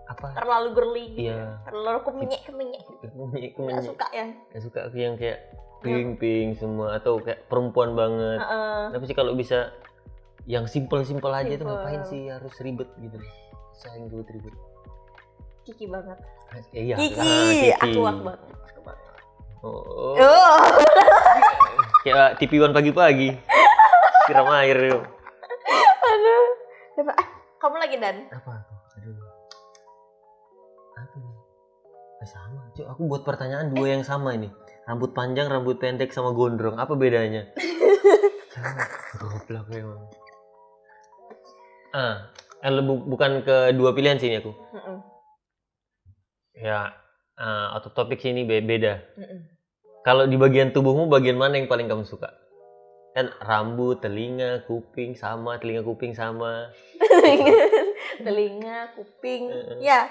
apa? Terlalu girly gitu. Iya. Terlalu keminyek. Aku Nggak suka ya? nggak suka aku yang kayak pink semua atau kayak perempuan banget. Tapi sih kalau bisa yang simple aja tuh Simple. ngapain sih harus ribet gitu. Sayang ribet. Kiki banget. Iya. Kiki. Kiki. Aku banget. Oh. Oh. Kayak TV One pagi-pagi. Siram air yuk. Aduh. Coba, kamu lagi Dan? Apa tuh? Aduh. Apa nih? Sama. Cuk, aku buat pertanyaan dua yang sama ini. Rambut panjang, rambut pendek sama gondrong. Apa bedanya? Goblok emang. Bukan kedua pilihan sini aku. Ya, out of topic sini beda. Kalau di bagian tubuhmu, bagian mana yang paling kamu suka? Kan rambut, telinga, kuping sama. Telinga, kuping, ya,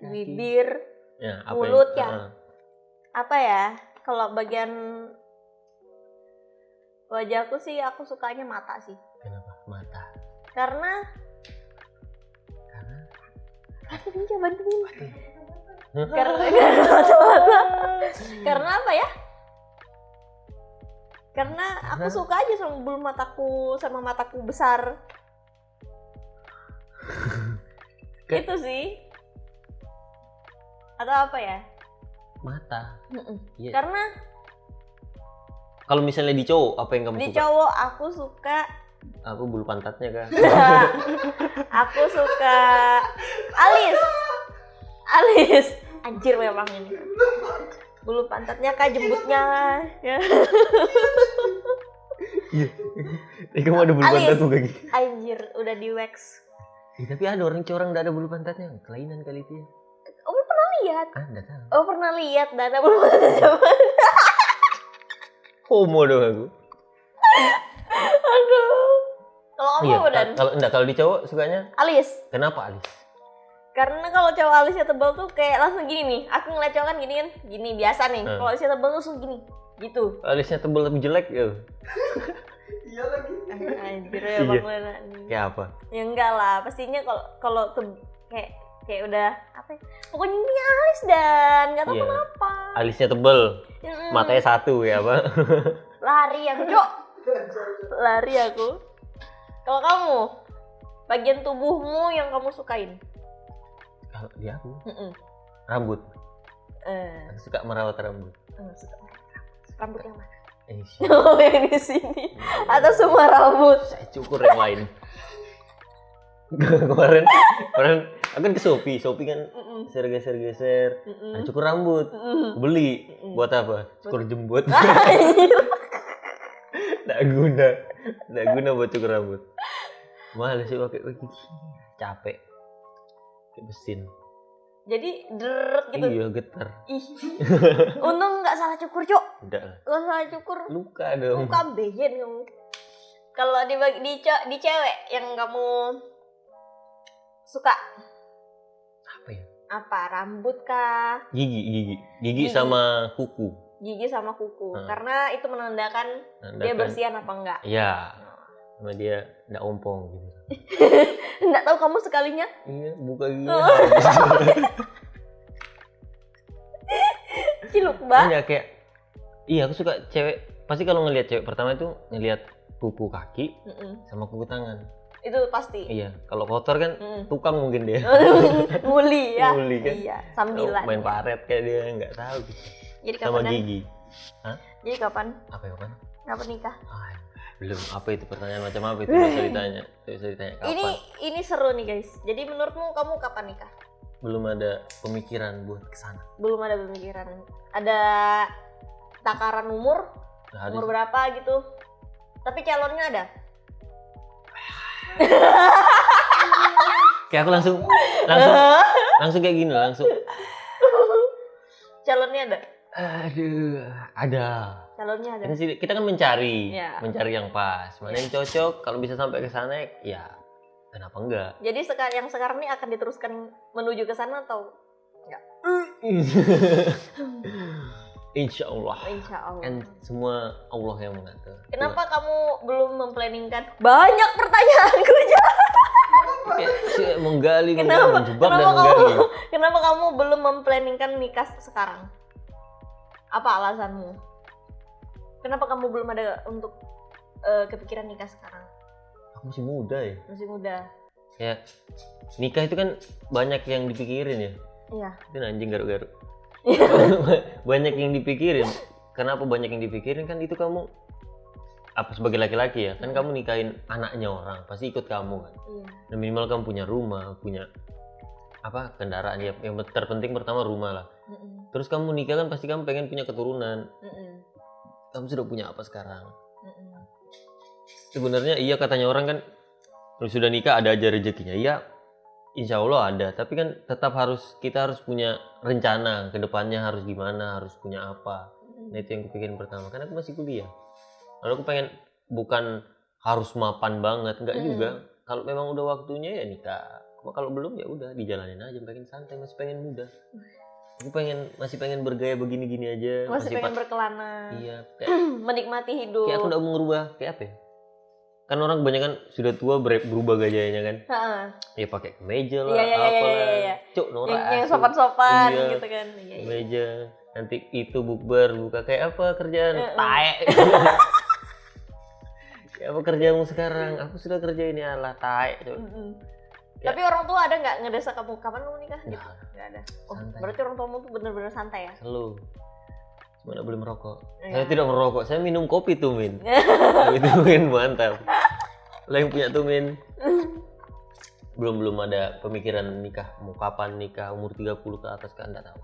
bibir, Ya, mulut ya. Apa ya? Kalau bagian wajahku sih, aku sukanya mata sih. Kenapa? Mata. Karena bantuin. Karena apa ya? Karena aku suka aja sama bulu mataku, sama mataku besar. Itu sih. Atau apa ya? Mata. Iya. Karena Kalau misalnya di cowok, apa yang kamu di suka? cowok aku suka Aku bulu pantatnya kah? aku suka alis. Anjir memang ini. Bulu pantatnya kah, jembutnya ya. Iya. Kamu ada bulu Alis. pantat tuh kayak gitu. Anjir, udah di wax. Tapi ada orang nggak ada bulu pantatnya, kelainan kali itu ya. Oh, pernah lihat? Nggak tahu. Oh, pernah lihat Dana bulu pantatnya. Homo dong aku. Aduh. Kalau kamu Iya. apa Dan? Kalau di cowok sukanya Alis. kenapa alis? Karena kalau cowok alisnya tebal tuh kayak langsung gini nih. Aku ngeliat cowok kan gini biasa nih. Kalau alisnya tebal tuh langsung gini. Gitu. Alisnya tebal tapi jelek ya. Iya lagi. Anjir ya Iya. Bang Lena nih. Kayak apa? Ya enggak lah, pastinya kalau kayak udah apa ya? Pokoknya ini alis Dan, enggak tahu Iya. kenapa. Alisnya tebal, Mm-mm. matanya satu ya apa? Lari aku, Cok. Lari aku. Kalau kamu, bagian tubuhmu yang kamu sukain? Kalau di aku Mm-mm. rambut. Eh, Aku suka merawat rambut. suka rambut yang mana? Siap. Oh, yang di sini. Atau semua rambut? Saya cukur yang lain. kemarin aku kan ke Shopee kan Mm-mm. geser. Mm-mm. Ada cukur rambut. Mm-mm. Beli buat apa? Cukur jembut. Nggak guna buat cukur rambut. Mahal sih pakai capek. Kayak mesin. Jadi deret gitu. Iya getar. Ih. Untung nggak salah cukur, Cok. Udah lah. Kalau salah cukur, Luka dong. luka beyen kamu. Kalau di cewek yang kamu suka Apa ya? apa? Rambut kah? Gigi Gigi. sama kuku. Gigi sama kuku. Karena itu menandakan dia Nandakan- bersihan apa enggak. Iya. Sama dia nggak ompong gitu. Enggak tahu kamu sekalinya. Iya, buka gigi. Oh. Ciluk, Mbak. Iya kayak aku suka cewek. Pasti kalau ngelihat cewek pertama itu ngelihat kuku kaki Mm-mm. sama kuku tangan. Itu pasti. Iya, kalau kotor kan tukang mungkin dia. Nguli ya. Nguli kan. Iya, sambilan. Main paret kayak dia nggak tahu. Jadi Sama kapan Dan? gigi. Hah? Jadi kapan? Apa ya kan? Kapan nikah? Belum. Apa itu pertanyaan macam apa itu? Bisa ditanya. Bisa ditanya kapan? Ini seru nih guys. Jadi menurutmu kamu kapan nikah? Belum ada pemikiran buat kesana. Belum ada pemikiran. Ada takaran umur? Nggak ada Umur sih. berapa gitu? Tapi calonnya ada? Kayak aku langsung kayak gini langsung. Calonnya ada? Aduh, ada. Calonnya ada. Kita kan mencari Iya. yang pas, mana yang cocok. Kalau bisa sampai ke sana, ya kenapa enggak? Jadi yang sekarang ini akan diteruskan menuju ke sana atau enggak? Insya Allah. Insya Allah. Kan semua Allah yang mengatur. Kenapa kamu belum memplanningkan? Banyak pertanyaanku aja. Menggali, Kenapa? menjebak dan Kenapa menggali. Kenapa kamu belum memplanningkan nikah sekarang? Apa alasanmu? Kenapa kamu belum ada untuk kepikiran nikah sekarang? Aku masih muda ya. Masih muda. Ya, nikah itu kan banyak yang dipikirin ya. Iya. Itu anjing garuk-garuk. Banyak yang dipikirin. Kenapa banyak yang dipikirin? Kan itu kamu apa sebagai laki-laki ya, kan kamu nikahin anaknya orang, pasti ikut kamu kan. Iya. Dan minimal kamu punya rumah, punya apa kendaraan ya. Yang terpenting pertama rumah lah. Terus kamu nikah kan pasti kamu pengen punya keturunan. Kamu sudah punya apa sekarang? Sebenarnya iya katanya orang kan kalau sudah nikah ada aja rezekinya. Iya, insya Allah ada. Tapi kan tetap kita harus punya rencana ke depannya harus gimana, harus punya apa. Nah itu yang kupikirin pertama. Karena aku masih kuliah. Lalu aku pengen bukan harus mapan banget, enggak juga. Kalau memang udah waktunya ya nikah. Kalau belum ya udah dijalanin aja, pengen santai, masih pengen muda. Aku masih pengen bergaya begini-gini aja. Masih pengen berkelana. Iya, kayak menikmati hidup. kayak aku udah mau ngerubah kayak apa ya? Kan orang kebanyakan sudah tua berubah gayanya kan. Ya pakai kemeja lah, apalah. Iya. Cuk, norak. Yang sopan-sopan Iya. gitu kan. Iya. Kemeja. Nanti itu bukber buka kayak apa kerjaan? Taek. Kayak apa kerjamu sekarang? Aku sudah kerja ini ala taek. Ya. Tapi orang tua ada nggak ngedesak kamu kapan kamu nikah? Gitu? Nggak ada. Oh, Santai. berarti orang tuamu tuh bener-bener santai ya? Selalu. Cuma nggak boleh merokok. Iya. Saya tidak merokok. Saya minum kopi tuh, Min. Kopi tuh, Min. Mantap. Lah yang punya tuh, Min. Belum ada pemikiran nikah. Mau kapan nikah? Umur 30 ke atas kan? Nggak tahu.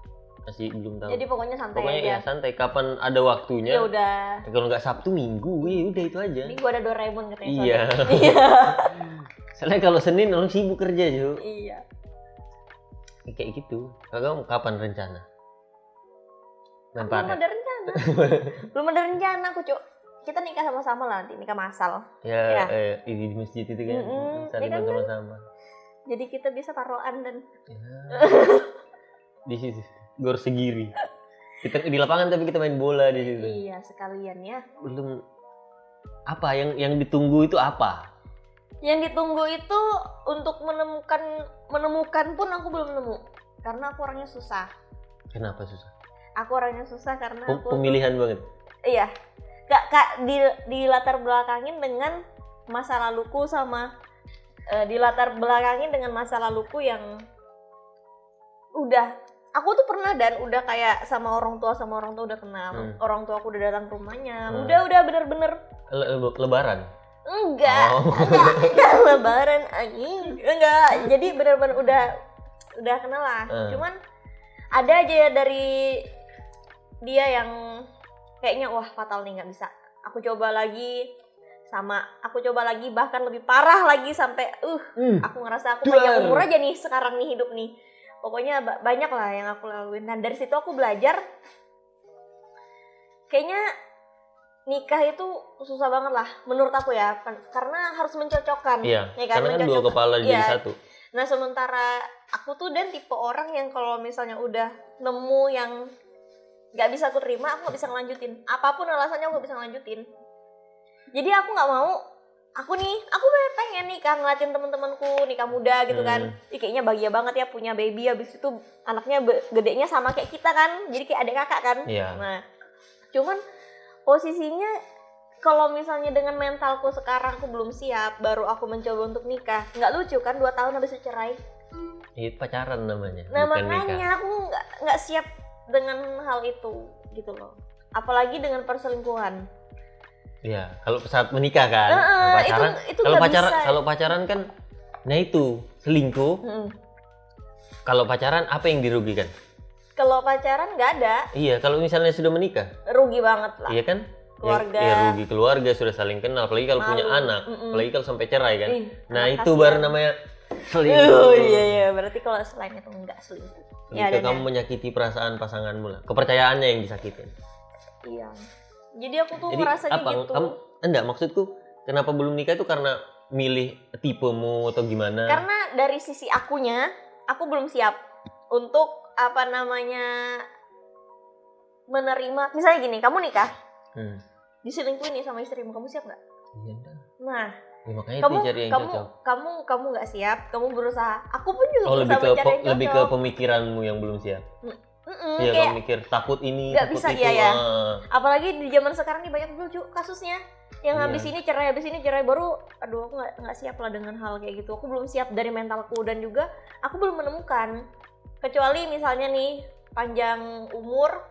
Masih belum tahu. Jadi pokoknya santai Pokoknya aja. ya santai. Kapan ada waktunya. Ya udah. Kalau nggak Sabtu, Minggu. Ya udah itu aja. Ini gua ada Doraemon katanya. Iya. Soalnya kalau Senin orang sibuk kerja, Ju. Iya. Kayak gitu. Kamu kapan rencana? Belum ada rencana. Belum ada rencana aku, Cuk. Kita nikah sama-sama lah nanti, nikah masal. Ya, Ya. di masjid itu kan. Saling Nikah kan? sama-sama. Jadi kita bisa taruhan dan Ya. Di situ gor segiri. Kita di lapangan tapi kita main bola di situ. iya sekalian ya. Belum apa yang ditunggu itu apa? Yang ditunggu itu untuk menemukan pun aku belum nemu. Karena aku orangnya susah. Kenapa susah? Aku orangnya susah karena aku Pemilihan banget. iya. Kak di latar belakangin dengan masa laluku sama di latar belakangin dengan masa laluku yang udah aku tuh pernah dan udah kayak sama orang tua udah kenal. Orang tua aku udah datang ke rumahnya. Udah bener-bener Lebaran. enggak lebaran anjing. Enggak. Jadi bener-bener udah kenal lah. Cuman ada aja ya dari dia yang kayaknya wah fatal nih nggak bisa. Aku coba lagi bahkan lebih parah lagi sampai aku ngerasa aku banyak umur aja nih sekarang nih hidup nih. Pokoknya banyak lah yang aku laluin. Dan dari situ aku belajar kayaknya nikah itu susah banget lah menurut aku ya, karena harus mencocokkan. Iya. Ya kan? Karena kan dua kepala jadi satu. Nah sementara aku tuh dan tipe orang yang kalau misalnya udah nemu yang nggak bisa aku terima, aku nggak bisa ngelanjutin. Apapun alasannya aku nggak bisa ngelanjutin. Jadi aku nggak mau. Aku pengen nikah ngeliatin teman-temanku nikah muda gitu kan. Kayaknya bahagia banget ya punya baby, habis itu anaknya gedenya sama kayak kita kan. Jadi kayak adik kakak kan. Iya. Nah, cuman posisinya kalau misalnya dengan mentalku sekarang aku belum siap, baru aku mencoba untuk nikah. Nggak lucu kan 2 tahun habis itu cerai. Itu pacaran namanya. Nah, bukan makanya nikah. aku nggak siap dengan hal itu gitu loh. Apalagi dengan perselingkuhan. Iya, kalau saat menikah kan. Pacaran. itu nggak bisa. Kalau pacaran kan nah itu selingkuh. Kalau pacaran apa yang dirugikan? Kalau pacaran nggak ada. Iya, kalau misalnya sudah menikah. Rugi banget lah. Iya kan? Keluarga. Ya rugi keluarga, sudah saling kenal, apalagi kalau punya anak, apalagi kalau sampai cerai kan. Nah, anak itu kasihan. baru namanya selingkuh. Iya, berarti kalau selain itu enggak selingkuh. Jika kamu menyakiti perasaan pasanganmu lah, kepercayaannya yang disakitin. Iya. Jadi aku tuh ngerasanya gitu. Enggak, maksudku kenapa belum nikah itu karena milih tipemu atau gimana? Karena dari sisi akunya, aku belum siap untuk menerima, misalnya gini, kamu nikah, Hmm. diselingkuhin nih sama istrimu, kamu siap nggak? Iya dah. Nah, Ya, makanya kamu itu cari yang kamu cocok. kamu nggak siap, kamu berusaha. Aku pun juga Oh, lebih berusaha ke mencari yang lebih ke cocok. pemikiranmu yang belum siap. Iya, Kayak kamu mikir takut ini, nggak takut bisa, itu. iya, ya. Ah. Apalagi di zaman sekarang nih banyak dulu kasusnya yang Iya. habis ini cerai baru. Aduh, aku nggak siap lah dengan hal kayak gitu. Aku belum siap dari mentalku, dan juga aku belum menemukan, kecuali misalnya nih panjang umur,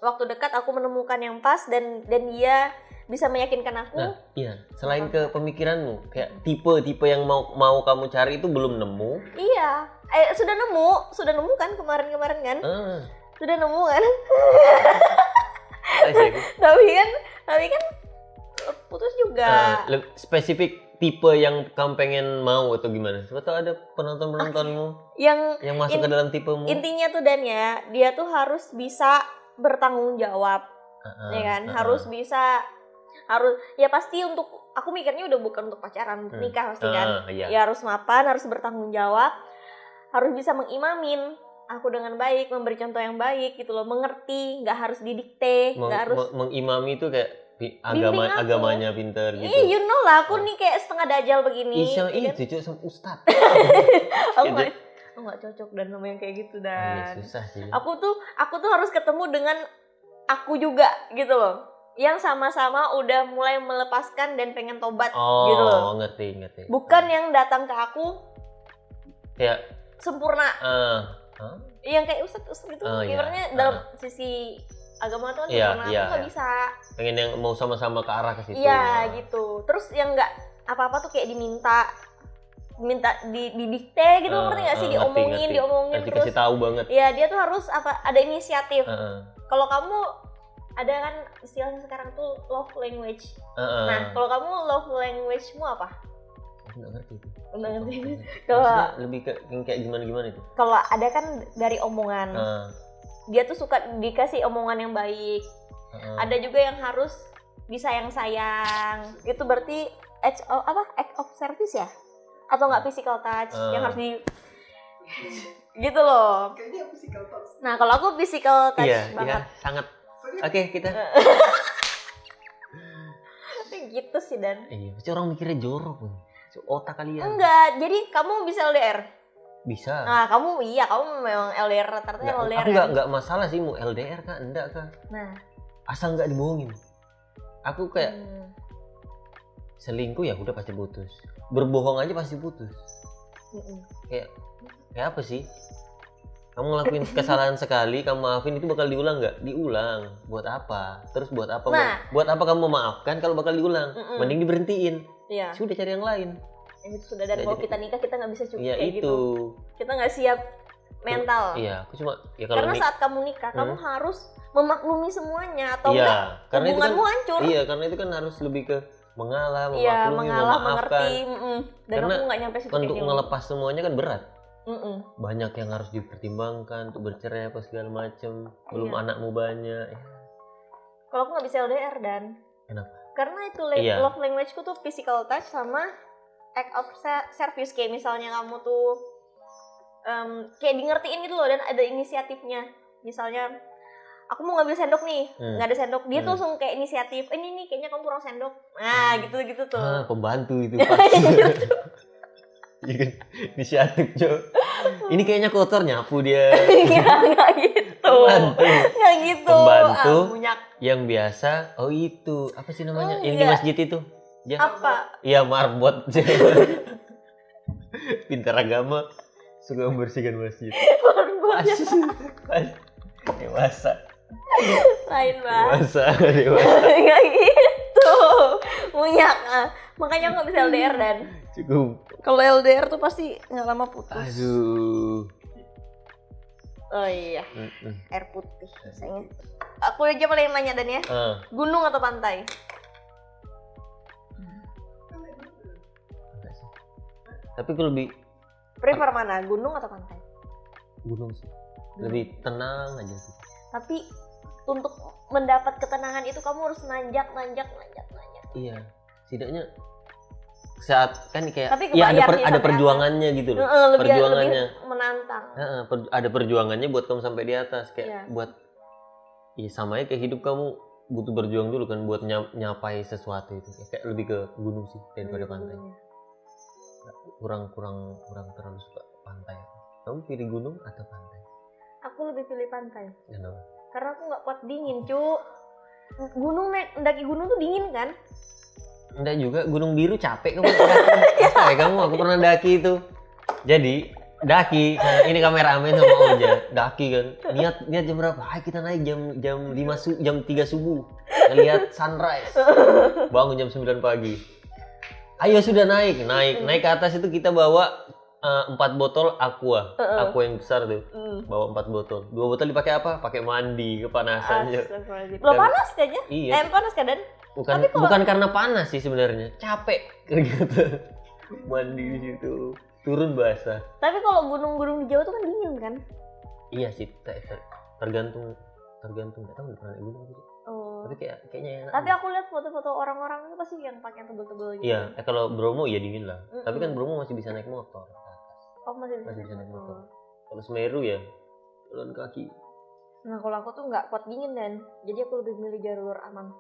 waktu dekat aku menemukan yang pas dan dia bisa meyakinkan aku. Nah, iya. Selain ke pemikiranmu, kayak tipe yang mau kamu cari itu belum nemu. Iya, sudah nemu kan kemarin kan, sudah nemu kan. tapi kan putus juga. Spesifik tipe yang kamu pengen mau atau gimana? Siapa tahu ada penontonmu yang masuk ke dalam tipemu. Intinya tuh Dan ya, dia tuh harus bisa bertanggung jawab, ya kan? Harus ya pasti untuk aku mikirnya udah bukan untuk pacaran, untuk nikah pasti kan. Iya. Ya harus mapan, harus bertanggung jawab, harus bisa mengimamin aku dengan baik, memberi contoh yang baik gitu loh, mengerti, nggak harus didikte, nggak harus mengimami itu kayak bimbing aku. agamanya pinter gitu. Iya, you know lah, aku nih kayak setengah dajal begini. Iya, ya kan? itu cok sama ustad. Aku nggak cocok dan sama yang kayak gitu Dan. Susah sih. Aku tuh harus ketemu dengan aku juga gitu loh, yang sama-sama udah mulai melepaskan dan pengen tobat gitu loh. Oh, ngerti. Bukan yang datang ke aku ya sempurna. Yang kayak ustadz gitu. Ibaratnya dalam sisi agama tuh kan sempurna. Aku nggak bisa. Pengen yang mau sama-sama ke arah ke situ. Iya gitu. Terus yang nggak apa-apa tuh kayak diminta didikte gitu, ngerti nggak sih? Diomongin ngerti, terus. kasih tahu banget. Iya, dia tuh harus ada inisiatif. Kalau kamu ada kan istilahnya sekarang tuh love language. Nah, kalau kamu love language-mu apa? Aku nggak ngerti itu. Nggak ngerti. Kalau lebih ke kayak gimana itu? Kalau ada kan dari omongan. Dia tuh suka dikasih omongan yang baik. Ada juga yang harus disayang-sayang. Itu berarti act of service ya? Atau nggak physical touch yang harus gitu loh. Kayaknya physical touch. Nah, kalau aku physical touch banget. Iya, sangat. Oke, kita. Gitu sih Dan. Iya, pasti orang mikirnya jorok loh. Otak kalian. Enggak, jadi kamu bisa LDR? Bisa. Nah, kamu memang LDR, rata-rata LDR. Aku nggak masalah sih mau LDR kah, enggak kah. Nah, asal nggak dibohongin. Aku kayak selingkuh ya udah pasti putus. Berbohong aja pasti putus. Kayak apa sih? Kamu ngelakuin kesalahan sekali, kamu maafin itu bakal diulang nggak? Diulang. Buat apa? Terus buat apa? Buat apa kamu memaafkan kalau bakal diulang? Mending diberhentiin. Iya. Sudah cari yang lain. Itu sudah, dan kalau kita nikah kita nggak bisa cukup kayak itu. Gitu. Kita nggak siap mental. Iya, aku cuma kalau karena saat kamu nikah, kamu harus memaklumi semuanya atau enggak karena hubunganmu hancur. Iya, karena itu kan harus lebih ke mengalah, mengalah, memaafkan. mengerti. Dan karena aku nggak nyampe situ. Untuk ngelepas semuanya kan berat. Banyak yang harus dipertimbangkan untuk bercerai apa segala macem. Belum anakmu banyak. Kalau aku nggak bisa LDR Dan. Kenapa? Karena itu love language-ku tuh physical touch sama act of service. Kayak misalnya kamu tuh kayak di ngertiin gitu loh, dan ada inisiatifnya. Misalnya aku mau ngambil sendok nih, nggak ada sendok, dia tuh langsung kayak inisiatif, ini nih kayaknya kamu kurang sendok. Nah gitu tuh. Pembantu itu pasti. Iya kan, inisiatif Cok. Ini kayaknya kotor, nyapu dia. Nggak gitu. Nggak gitu. Pembantu yang biasa. Oh itu apa sih namanya? Yang di masjid itu? Apa? Iya, marbot. Pintar agama, suka membersihkan masjid. Marbot. Dewasa. Lain banget. Dewasa. Nggak gitu. Munyak. Makanya nggak bisa LDR Dan. Cukup. Kalau LDR tuh pasti nggak lama putus. Aduh. Oh iya. Air putih. Sayang. Aku aja paling nanya Dan ya. Gunung atau pantai? Tapi aku lebih prefer mana? Gunung atau pantai? Gunung sih. Lebih tenang aja sih. Tapi untuk mendapat ketenangan itu kamu harus nanjak. Iya. Setidaknya saat kan kayak ada perjuangannya gitu loh. Lebih menantang. Ada perjuangannya buat kamu sampai di atas kayak buat Iya sama aja kayak hidup kamu butuh berjuang dulu kan buat nyapai sesuatu itu. Kayak lebih ke gunung sih daripada pantai. Kurang terlalu suka pantai. Kamu pilih gunung atau pantai? Aku lebih pilih pantai. Kenapa? Karena aku nggak kuat dingin, Cuk. Mendaki gunung tuh dingin kan? Enggak juga, Gunung Biru capek kamu. Kamu aku pernah daki itu. Jadi daki, ini kameramen sama Oja, daki kan. Niat jam berapa? Ayo kita naik jam 3 subuh. Ngelihat sunrise. Bangun jam 9 pagi. Ayo sudah naik ke atas itu kita bawa 4 botol aqua yang besar tuh. Bawa 4 botol. 2 botol dipakai apa? Pakai mandi, kepanasan. Lo panas kayaknya? Iya. Panas kan, Dan? Bukan karena panas sih sebenarnya, capek gitu. Mandi di situ, turun basah. Tapi kalau gunung-gunung di Jawa tuh kan dingin kan? Iya sih, tergantung nggak tahu pernah naik gunung gitu. Oh. Tapi kayaknya enak. Tapi aku lihat foto-foto orang-orang itu pasti yang pakai tebel-tebel gitu. Iya, kalau Bromo ya dingin lah. Tapi kan Bromo masih bisa naik motor ke atas. Oh, masih Bisa naik motor. Kalau Semeru ya jalan kaki. Nah, kalau aku tuh nggak kuat dingin, Dan. Jadi aku lebih milih jalur aman.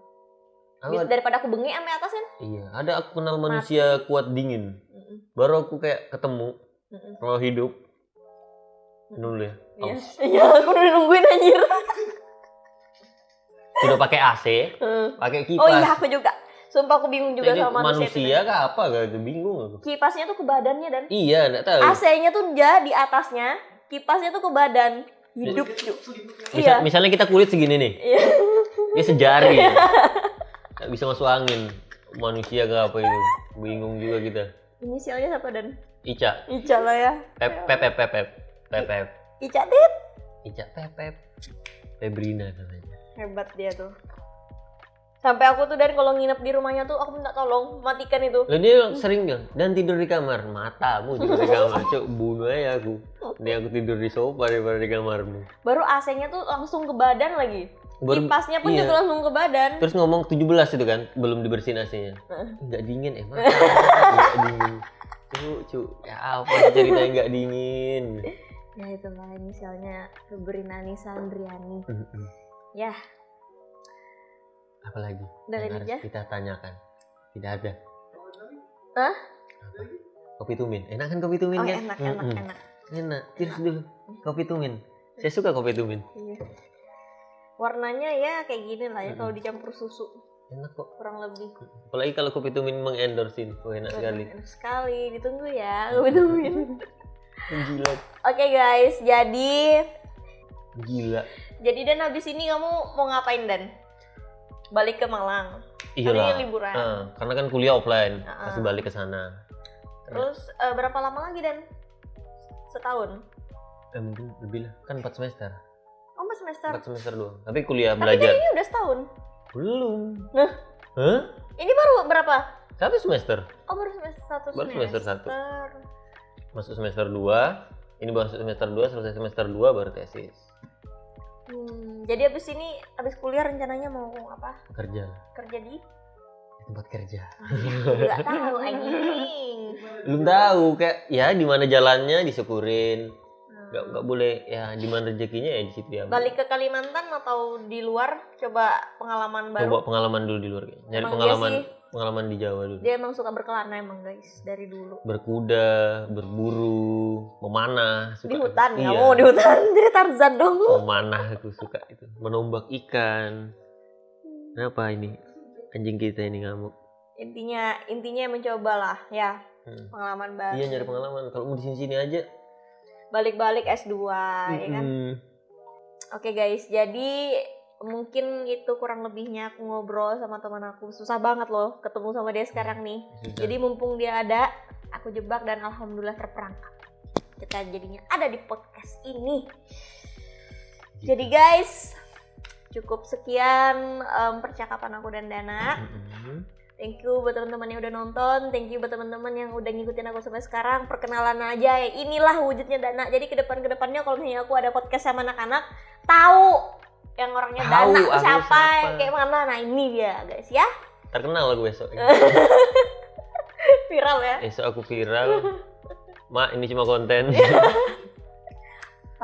Aku Daripada aku bengek sampai atas kan? Iya, ada aku kenal manusia kuat dingin. Baru aku kayak ketemu kalau hidup. Minum dulu ya. Iya, aku udah nungguin anjir. Sudah pakai AC, pakai kipas. Oh iya, aku juga. Sumpah aku bingung juga sama manusia kah apa gak bingung aku. Kipasnya tuh ke badannya, Dan. Iya, enggak tahu. AC-nya tuh di atasnya, kipasnya tuh ke badan. Hidup, Cuk. Iya. Misalnya kita kulit segini nih. Iya. Dia sejari. Nggak bisa masuk angin. Manusia ke apa itu? Bingung juga kita. Inisialnya siapa, Dan? Ica. Ica lah ya. Pep. Ica Tit. Ica Pep. Febrina namanya. Hebat dia tuh. Sampai aku tuh, Dan, kalau nginep di rumahnya tuh aku minta tolong matikan itu. Lalu dia sering bilang, dan tidur di kamar. Matamu tidur di kamar. Cuk, bunuh aja aku. Ini aku tidur di sofa daripada di kamarmu. Baru AC-nya tuh langsung ke badan lagi. Kipasnya pun iya. juga langsung ke badan. Terus ngomong 17 itu kan, belum dibersihin AC-nya. Enggak dingin emang. Enggak dingin. Cuk, ya apa ceritanya enggak dingin. Ya itulah inisialnya Febrina Sandriani. Ya. Apalagi Udah yang aja? harus kita tanyakan? Tidak ada. Hah? Kopi tumin. Enak kan kopi tumin kan? Enak. Enak. Cheers dulu. Kopi tumin. Saya suka kopi tumin. Iya. Warnanya ya kayak gini lah ya kalau dicampur susu. Enak kok. Kurang lebih. Apalagi kalau kopi tumin mengendorse ini. Oh, enak sekali. Enak sekali. Ditunggu ya kopi tumin. Gila. Oke guys, jadi Dan habis ini kamu mau ngapain, Dan? Balik ke Malang. Iyalah. Hari ini liburan. Karena kan kuliah offline, pasti balik ke sana. Terus berapa lama lagi, Dan? Setahun? Lebih lah, kan 4 semester. Oh, 4 semester. 4 semester doang. Tapi kuliah Tapi belajar. kan ini udah setahun. Belum. Nah. Hah? Ini baru berapa? 1 semester. Oh, baru semester 1. Baru semester 1. Masuk semester 2. Ini baru semester 2, selesai semester 2 baru tesis. Jadi abis kuliah rencananya mau apa? Kerja di tempat kerja. Nggak tahu anjing. Belum tahu, kayak ya di mana jalannya disyukurin. Nggak boleh ya, di mana rezekinya ya di situ ya. Balik ke Kalimantan atau di luar, coba pengalaman baru. Coba pengalaman dulu di luar, nyari pengalaman di Jawa dulu. Dia emang suka berkelana emang, guys, dari dulu. Berkuda, berburu, memanah, suka. Di hutan ya, iya. mau di hutan. Jadi Tarzan dong. Memanah aku suka itu. Menombak ikan. Kenapa ini anjing kita ini ngamuk? Intinya mencoba lah ya. Pengalaman baru. Iya, nyari pengalaman. Kalau mau di sini aja balik-balik S2 ya kan. Oke guys, jadi mungkin itu kurang lebihnya aku ngobrol sama teman aku. Susah banget loh ketemu sama dia sekarang nih. Jadi mumpung dia ada, aku jebak dan alhamdulillah terperangkap. Kita jadinya ada di podcast ini. Jadi guys, cukup sekian percakapan aku dan Dana. Thank you buat teman-teman yang udah nonton. Thank you buat teman-teman yang udah ngikutin aku sampai sekarang. Perkenalan aja ya, inilah wujudnya Dana. Jadi kedepannya kalau misalnya aku ada podcast sama anak-anak, tahu yang orangnya Dana siapa, kayak mana. Nah ini dia guys ya. Terkenal aku besok. Viral ya. Besok aku viral. Mak, ini cuma konten.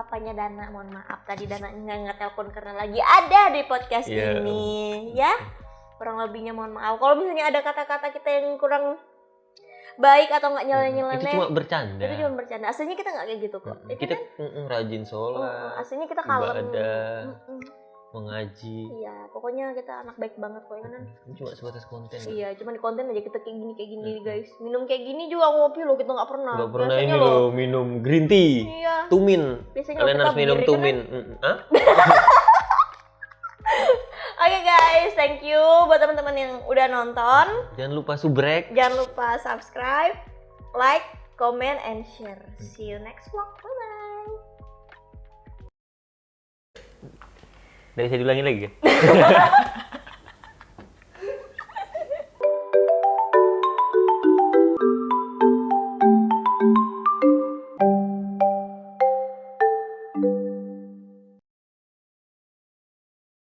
papanya Dana, mohon maaf tadi Dana nggak telepon karena lagi ada di podcast Iya. ini ya. Kurang lebihnya mohon maaf. Kalau misalnya ada kata-kata kita yang kurang baik atau nggak Itu nyeleneh, cuma bercanda. itu cuma bercanda. Aslinya kita nggak kayak gitu kok. Ya Kita kan? rajin sholat, Aslinya kita kalem. ibadah, Mm-mm. mengaji. Iya, pokoknya kita anak baik banget kok ya kan. Ini cuma sebatas konten. Iya, cuma di konten aja kita kayak gini guys. Minum kayak gini juga ngopi loh, kita nggak pernah. Gak pernah Biasanya ini loh minum green tea, Iya. tumin. Biasanya Kalian kita harus minum berdiri kan, tumin. Hah? Oke guys, thank you buat teman-teman yang udah nonton. Jangan lupa subrek. Jangan lupa subscribe, like, comment, and share. See you next vlog. Bye bye. Dari saya diulangin lagi ya?